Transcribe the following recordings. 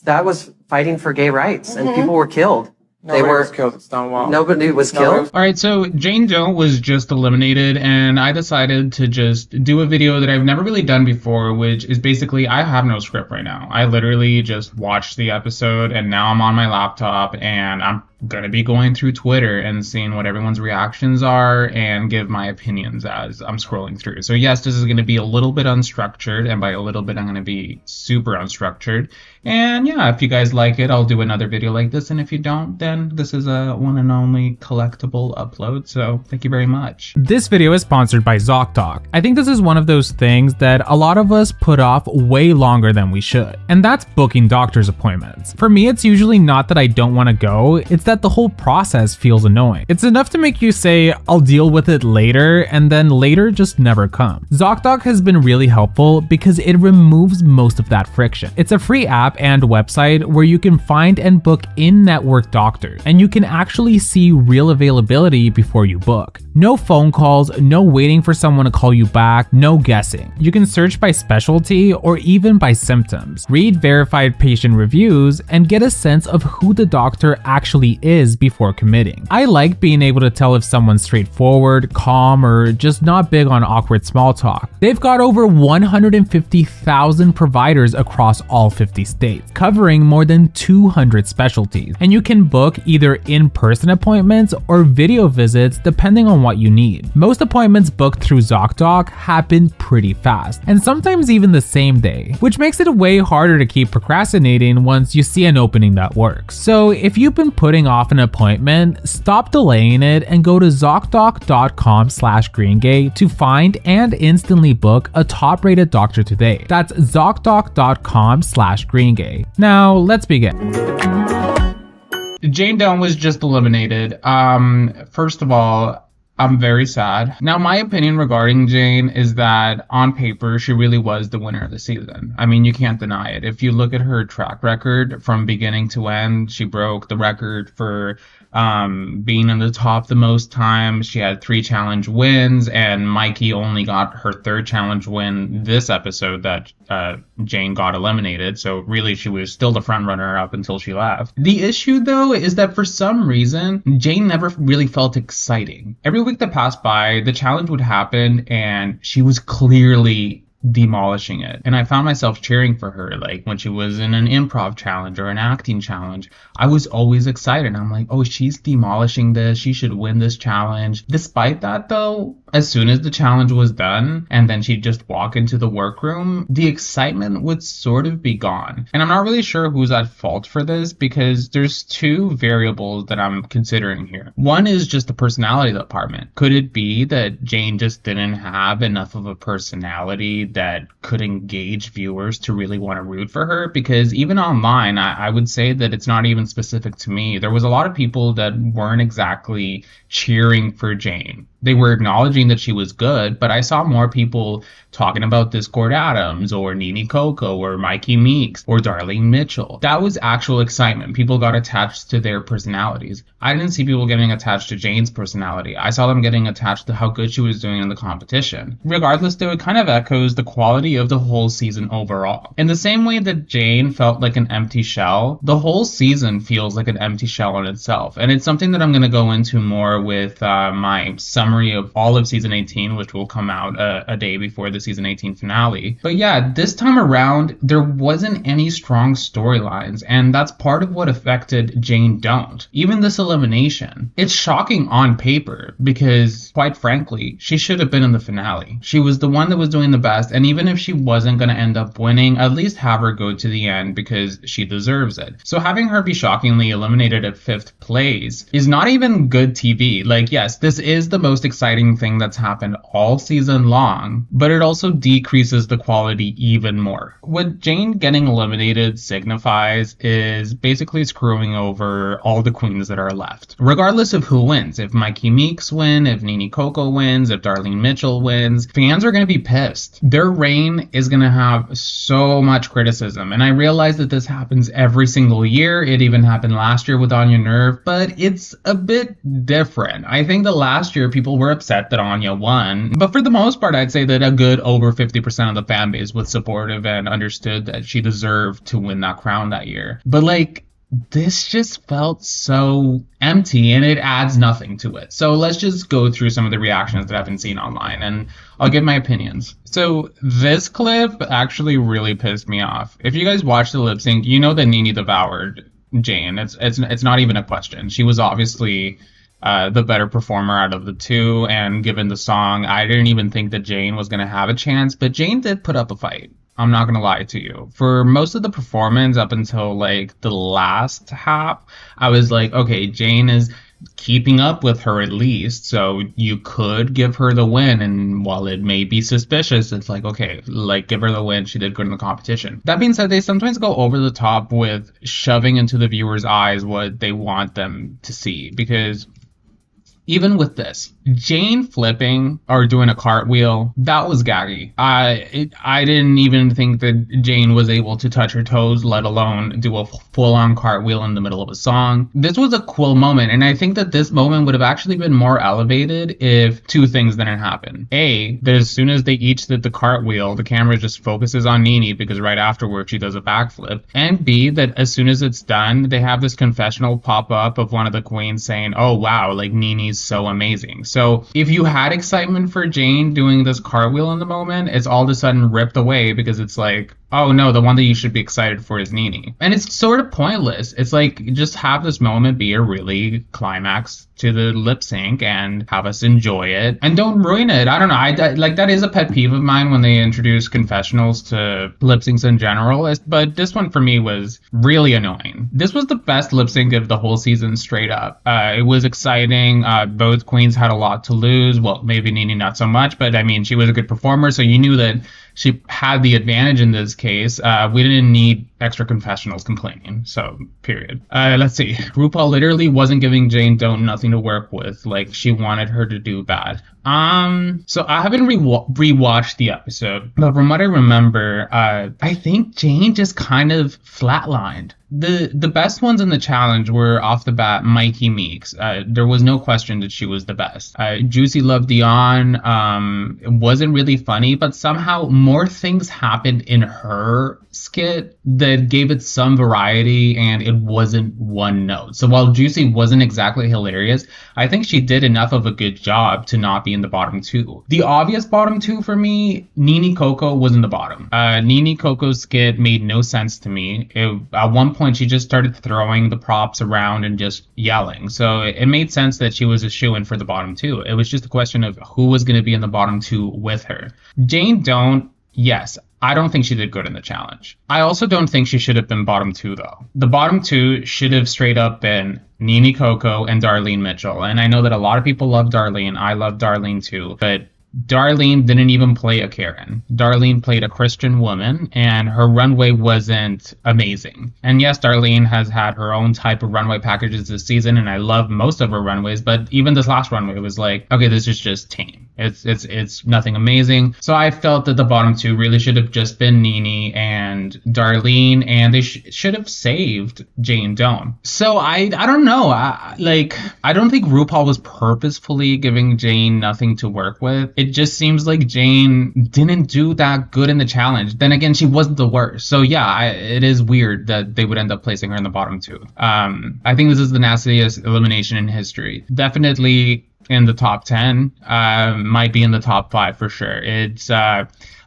that was fighting for gay rights, and people were killed. Nobody was killed at Stonewall. Nobody was killed. All right, so Jane Doe was just eliminated, and I decided to just do a video that I've never really done before, which is basically, I have no script right now. I literally just watched the episode, and now I'm on my laptop, and I'm gonna be going through Twitter and seeing what everyone's reactions are and give my opinions as I'm scrolling through. So yes, this is gonna be a little bit unstructured, and by a little bit I'm gonna be super unstructured. And yeah, if you guys like it, I'll do another video like this, and if you don't, then this is a one and only collectible upload, so thank you very much. This video is sponsored by ZocDoc. I think this is one of those things that a lot of us put off way longer than we should, and that's booking doctor's appointments. For me, it's usually not that I don't want to go, it's that the whole process feels annoying. It's enough to make you say, I'll deal with it later, and then later just never comes. ZocDoc has been really helpful because it removes most of that friction. It's a free app and website where you can find and book in-network doctors, and you can actually see real availability before you book. No phone calls, no waiting for someone to call you back, no guessing. You can search by specialty or even by symptoms, read verified patient reviews, and get a sense of who the doctor actually is before committing. I like being able to tell if someone's straightforward, calm, or just not big on awkward small talk. They've got over 150,000 providers across all 50 states, covering more than 200 specialties, and you can book either in-person appointments or video visits depending on what you need. Most appointments booked through ZocDoc happen pretty fast, and sometimes even the same day, which makes it way harder to keep procrastinating once you see an opening that works. So if you've been putting off an appointment, stop delaying it and go to ZocDoc.com/GreenGay to find and instantly book a top-rated doctor today. That's ZocDoc.com/GreenGay. Now let's begin. Jane Doe was just eliminated. First of all, I'm very sad. Now, my opinion regarding Jane is that on paper, she really was the winner of the season. I mean, you can't deny it. If you look at her track record from beginning to end, she broke the record for being in the top the most times. She had 3 challenge wins, and Mikey only got her 3rd challenge win this episode that Jane got eliminated. So really, she was still the front runner up until she left. The issue, though, is that for some reason, Jane never really felt exciting. Every week that passed by, the challenge would happen, and she was clearly demolishing it. And I found myself cheering for her. Like when she was in an improv challenge or an acting challenge, I was always excited. I'm like, oh, she's demolishing this. She should win this challenge. Despite that, though, as soon as the challenge was done and then she'd just walk into the workroom, the excitement would sort of be gone. And I'm not really sure who's at fault for this because there's 2 variables that I'm considering here. One is just the personality department. Could it be that Jane just didn't have enough of a personality that could engage viewers to really want to root for her? Because even online, I would say that it's not even specific to me. There was a lot of people that weren't exactly cheering for Jane. They were acknowledging that she was good, but I saw more people talking about Discord Adams or Nene Coco or Mikey Meeks or Darlene Mitchell. That was actual excitement. People got attached to their personalities. I didn't see people getting attached to Jane's personality. I saw them getting attached to how good she was doing in the competition. Regardless, though, it kind of echoes the quality of the whole season overall. In the same way that Jane felt like an empty shell, the whole season feels like an empty shell in itself. And it's something that I'm going to go into more with my summary of all of season 18, which will come out a day before the season 18 finale. But yeah, this time around, there wasn't any strong storylines, and that's part of what affected Jane Don't. Even this elimination, it's shocking on paper because, quite frankly, she should have been in the finale. She was the one that was doing the best, and even if she wasn't going to end up winning, at least have her go to the end because she deserves it. So having her be shockingly eliminated at 5th place is not even good TV. Like, yes, this is the most exciting thing that's happened all season long, but it also decreases the quality even more. What Jane getting eliminated signifies is basically screwing over all the queens that are left. Regardless of who wins, if Mikey Meeks win, if Nene Coco wins, if Darlene Mitchell wins, fans are going to be pissed. Their reign is going to have so much criticism, and I realize that this happens every single year. It even happened last year with Anya Nerve, but it's a bit different. I think the last year people people were upset that Anya won. But for the most part, I'd say that a good over 50% of the fan base was supportive and understood that she deserved to win that crown that year. But like, this just felt so empty and it adds nothing to it. So let's just go through some of the reactions that I've been seeing online and I'll give my opinions. So this clip actually really pissed me off. If you guys watched the lip sync, you know that Nene devoured Jane. It's not even a question. She was obviously the better performer out of the two, and given the song, I didn't even think that Jane was going to have a chance, but Jane did put up a fight. I'm not gonna lie to you. For most of the performance up until like the last half, I was like, okay, Jane is keeping up with her at least, so you could give her the win. And while it may be suspicious, it's like, okay, like give her the win. She did good in the competition. That being said, they sometimes go over the top with shoving into the viewer's eyes what they want them to see, because even with this, Jane flipping or doing a cartwheel, that was gaggy. I didn't even think that Jane was able to touch her toes, let alone do a full-on cartwheel in the middle of a song. This was a cool moment, and I think that this moment would have actually been more elevated if two things didn't happen. A, that as soon as they each did the cartwheel, the camera just focuses on Nene because right afterward she does a backflip. And B, that as soon as it's done, they have this confessional pop up of one of the queens saying, oh wow, like Nene's so amazing. So if you had excitement for Jane doing this cartwheel in the moment, it's all of a sudden ripped away because it's like, oh no, the one that you should be excited for is Nene. And it's sort of pointless. It's like, just have this moment be a really climax to the lip sync and have us enjoy it and don't ruin it. I don't know. Like, that is a pet peeve of mine when they introduce confessionals to lip syncs in general. But this one for me was really annoying. This was the best lip sync of the whole season straight up. It was exciting. Both queens had a lot to lose. Well, maybe Nene not so much, but I mean, she was a good performer, so you knew that she had the advantage in this case. We didn't need extra confessionals complaining. So, period. Let's see. RuPaul literally wasn't giving Jane Doe nothing to work with. Like, she wanted her to do bad. So I haven't rewatched the episode, but from what I remember, I think Jane just kind of flatlined. The best ones in the challenge were off the bat Mikey Meeks. There was no question that she was the best. Juicy Love Dion, it wasn't really funny, but somehow more things happened in her skit that gave it some variety and it wasn't one note. So while Juicy wasn't exactly hilarious, I think she did enough of a good job to not be in the bottom two. The obvious bottom two for me, Nene Coco was in the bottom. Nene Coco's skit made no sense to me. At one point, she just started throwing the props around and just yelling. So it made sense that she was a shoo-in for the bottom two. It was just a question of who was going to be in the bottom two with her. Jane Don't, yes, I don't think she did good in the challenge. I also don't think she should have been bottom two, though. The bottom two should have straight up been Nene Coco and Darlene Mitchell. And I know that a lot of people love Darlene. I love Darlene too. But Darlene didn't even play a Karen. Darlene played a Christian woman, and her runway wasn't amazing. And yes, Darlene has had her own type of runway packages this season, and I love most of her runways, but even this last runway was like, okay, this is just tame. It's nothing amazing. So I felt that the bottom two really should have just been Nene and Darlene, and they should have saved Jane Doe. So I don't know. I don't think RuPaul was purposefully giving Jane nothing to work with. It just seems like Jane didn't do that good in the challenge. Then again, she wasn't the worst. So yeah, it is weird that they would end up placing her in the bottom two. I think this is the nastiest elimination in history. Definitely in the top 10, might be in the top 5 for sure. It's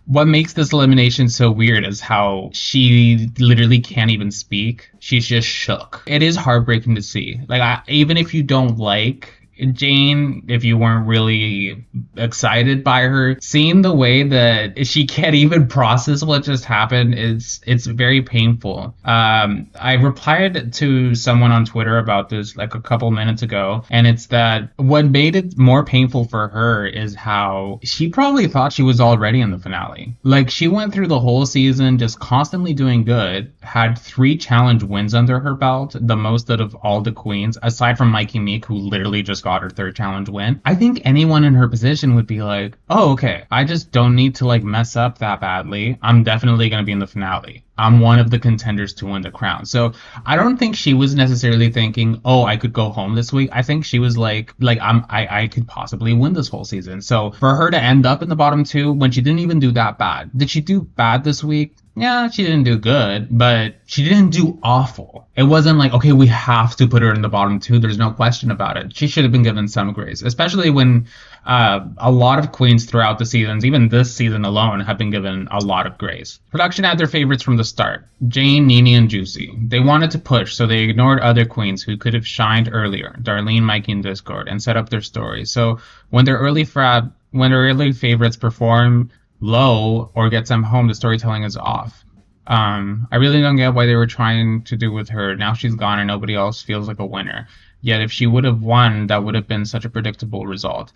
what makes this elimination so weird is how she literally can't even speak. She's just shook. It is heartbreaking to see. Like, even if you don't like Jane, if you weren't really excited by her, seeing the way that she can't even process what just happened, it's very painful. I replied to someone on Twitter about this like a couple minutes ago, and it's that what made it more painful for her is how she probably thought she was already in the finale. Like, she went through the whole season just constantly doing good, had 3 challenge wins under her belt, the most out of all the queens, aside from Mikey Meek, who literally just got got her third challenge win, I think anyone in her position would be like, oh, okay, I just don't need to like mess up that badly. I'm definitely going to be in the finale. I'm one of the contenders to win the crown. So I don't think she was necessarily thinking, oh, I could go home this week. I think she was like I could possibly win this whole season. So for her to end up in the bottom two when she didn't even do that bad. Did she do bad this week? Yeah, she didn't do good, but she didn't do awful. It wasn't like, okay, we have to put her in the bottom two. There's no question about it. She should have been given some grace, especially when a lot of queens throughout the seasons, even this season alone, have been given a lot of grace. Production had their favorites from the start. Jane, Nene, and Juicy. They wanted to push, so they ignored other queens who could have shined earlier, Darlene, Mikey, and Discord, and set up their stories. So when their early favorites perform low or gets them home, the storytelling is off. I really don't get why they were trying to do with her. Now she's gone and nobody else feels like a winner. Yet if she would have won, that would have been such a predictable result.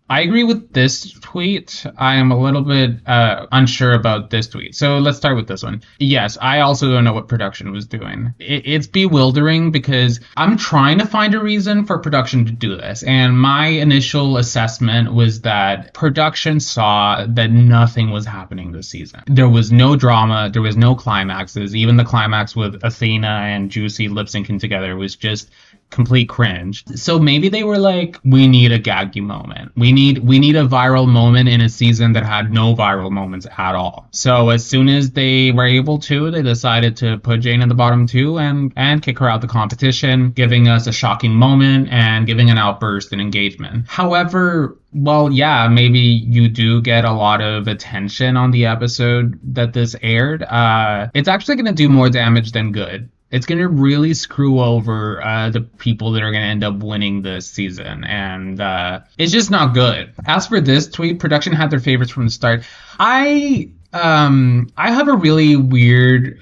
I agree with this tweet. I am a little bit unsure about this tweet. So let's start with this one. Yes, I also don't know what production was doing. It's bewildering because I'm trying to find a reason for production to do this. And my initial assessment was that production saw that nothing was happening this season. There was no drama. There was no climaxes. Even the climax with Athena and Juicy lip syncing together was just complete cringe. So maybe they were like, we need a gaggy moment. We need a viral moment in a season that had no viral moments at all. So as soon as they were able to, they decided to put Jane in the bottom two and kick her out the competition, giving us a shocking moment and giving an outburst in engagement. However, well, yeah, maybe you do get a lot of attention on the episode that this aired. It's actually going to do more damage than good. It's going to really screw over the people that are going to end up winning this season. And it's just not good. As for this tweet, production had their favorites from the start. I have a really weird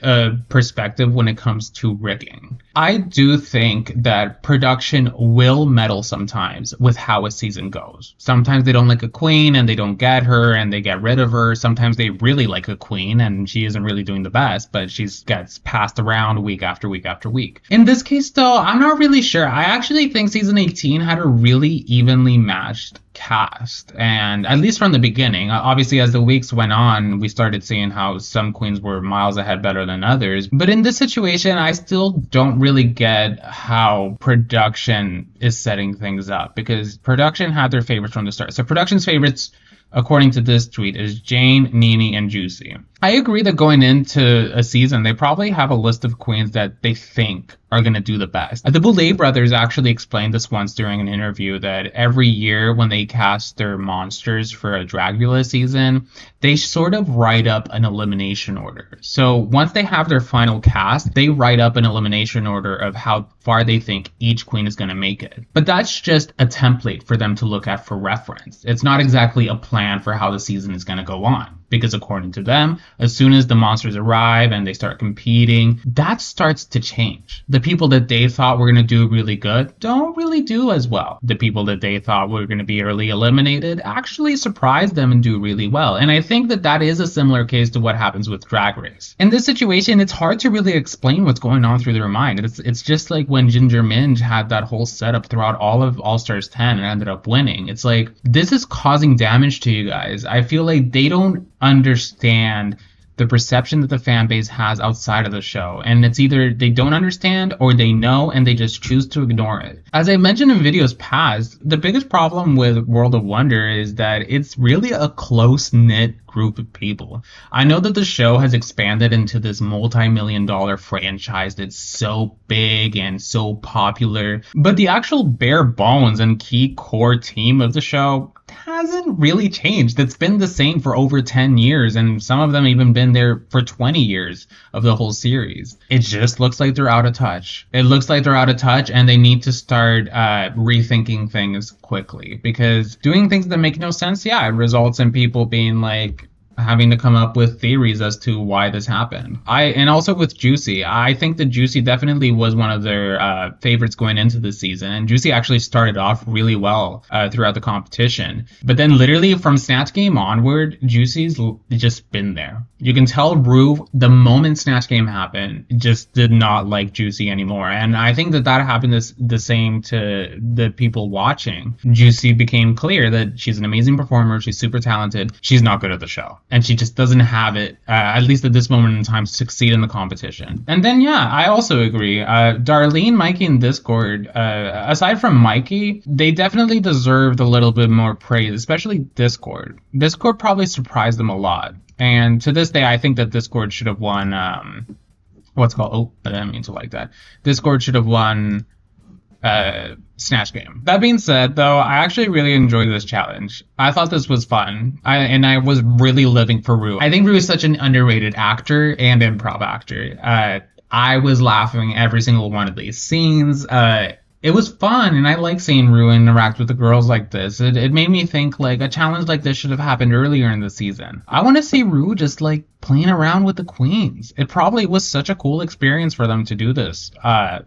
perspective when it comes to rigging. I do think that production will meddle sometimes with how a season goes. Sometimes they don't like a queen and they don't get her and they get rid of her. Sometimes they really like a queen and she isn't really doing the best, but she gets passed around week after week after week. In this case, though, I'm not really sure. I actually think season 18 had a really evenly matched cast, and at least from the beginning. Obviously, as the weeks went on, we started seeing how some queens were miles ahead better than others. But in this situation, I still don't really get how production is setting things up, because production had their favorites from the start. So production's favorites, according to this tweet, is Jane, Nene, and Juicy. I agree that going into a season, they probably have a list of queens that they think are going to do the best. The Boulay brothers actually explained this once during an interview, that every year when they cast their monsters for a Dragula season, they sort of write up an elimination order. So once they have their final cast, they write up an elimination order of how far they think each queen is going to make it. But that's just a template for them to look at for reference. It's not exactly a plan for how the season is going to go on. Because according to them, as soon as the monsters arrive and they start competing, that starts to change. The people that they thought were going to do really good don't really do as well. The people that they thought were going to be early eliminated actually surprise them and do really well. And I think that that is a similar case to what happens with Drag Race. In this situation, it's hard to really explain what's going on through their mind. It's just like when Ginger Minj had that whole setup throughout all of All Stars 10 and ended up winning. It's like, this is causing damage to you guys. I feel like they don't understand the perception that the fan base has outside of the show, and it's either they don't understand or they know and they just choose to ignore it. As I mentioned in videos past, the biggest problem with World of Wonder is that it's really a close-knit group of people. I know that the show has expanded into this multi-million-dollar franchise that's so big and so popular, but the actual bare bones and key core team of the show hasn't really changed. It's been the same for over 10 years, and some of them even been there for 20 years of the whole series. It just looks like they're out of touch. It looks like they're out of touch, and they need to start rethinking things quickly, because doing things that make no sense, yeah, it results in people being like, having to come up with theories as to why this happened. And also with Juicy, I think that Juicy definitely was one of their favorites going into the season. And Juicy actually started off really well throughout the competition. But then literally from Snatch Game onward, Juicy's just been there. You can tell Ru, the moment Snatch Game happened, just did not like Juicy anymore. And I think that happened the same to the people watching. Juicy became clear that she's an amazing performer. She's super talented. She's not good at the show. And she just doesn't have it, at least at this moment in time, to succeed in the competition. And then, yeah, I also agree. Darlene, Mikey, and Discord, aside from Mikey, they definitely deserved a little bit more praise, especially Discord. Discord probably surprised them a lot. And to this day, I think that Discord should have won, what's called, oh, I didn't mean to like that. Discord should have won Snatch Game. That being said, though, I actually really enjoyed this challenge. I thought this was fun, and I was really living for Ru. I think Ru is such an underrated actor and improv actor. I was laughing every single one of these scenes. It was fun, and I like seeing Ru interact with the girls like this. It made me think, like, a challenge like this should have happened earlier in the season. I want to see Ru just, like, playing around with the queens. It probably was such a cool experience for them to do this.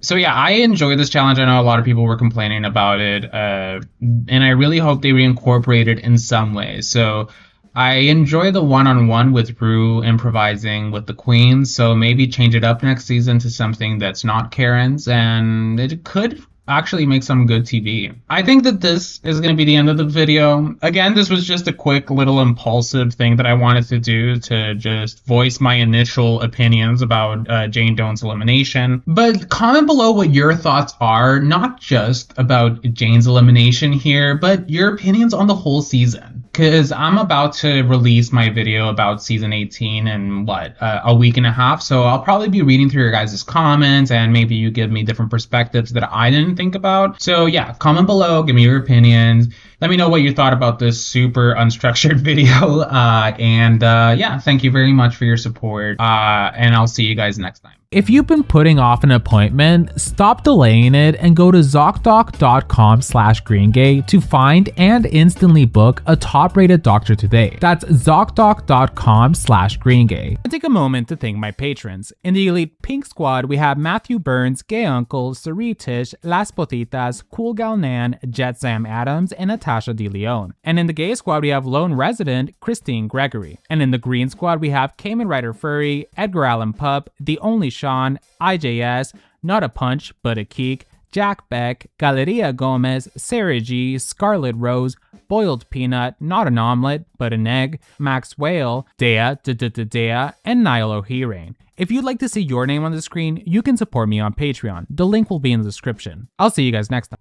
So yeah, I enjoyed this challenge. I know a lot of people were complaining about it, and I really hope they reincorporate it in some way. So I enjoy the one-on-one with Ru improvising with the queens, so maybe change it up next season to something that's not Karen's, and it could actually make some good TV. I think that this is going to be the end of the video. Again, this was just a quick little impulsive thing that I wanted to do to just voice my initial opinions about Jane Doan's elimination. But comment below what your thoughts are, not just about Jane's elimination here, but your opinions on the whole season. Because I'm about to release my video about season 18 in a week and a half. So I'll probably be reading through your guys' comments, and maybe you give me different perspectives that I didn't think about. So yeah, comment below, give me your opinions. Let me know what you thought about this super unstructured video. Yeah, thank you very much for your support. And I'll see you guys next time. If you've been putting off an appointment, stop delaying it and go to ZocDoc.com/GreenGay to find and instantly book a top-rated doctor today. That's ZocDoc.com/GreenGay. And take a moment to thank my patrons. In the Elite Pink Squad, we have Matthew Burns, Gay Uncle, Sari Tish, Las Potitas, Cool Gal Nan, Jet Sam Adams, and Natasha De Leon. And in the Gay Squad, we have Lone Resident, Christine Gregory. And in the Green Squad, we have Cayman Rider Furry, Edgar Allan Pup, The Only Sean, IJS, Not a Punch But a Keek, Jack Beck, Galeria Gomez, Sarah G, Scarlet Rose, Boiled Peanut, Not an Omelet But an Egg, Max Whale, Dea, Dea, and Niall O'Hearn. If you'd like to see your name on the screen, you can support me on Patreon. The link will be in the description. I'll see you guys next time.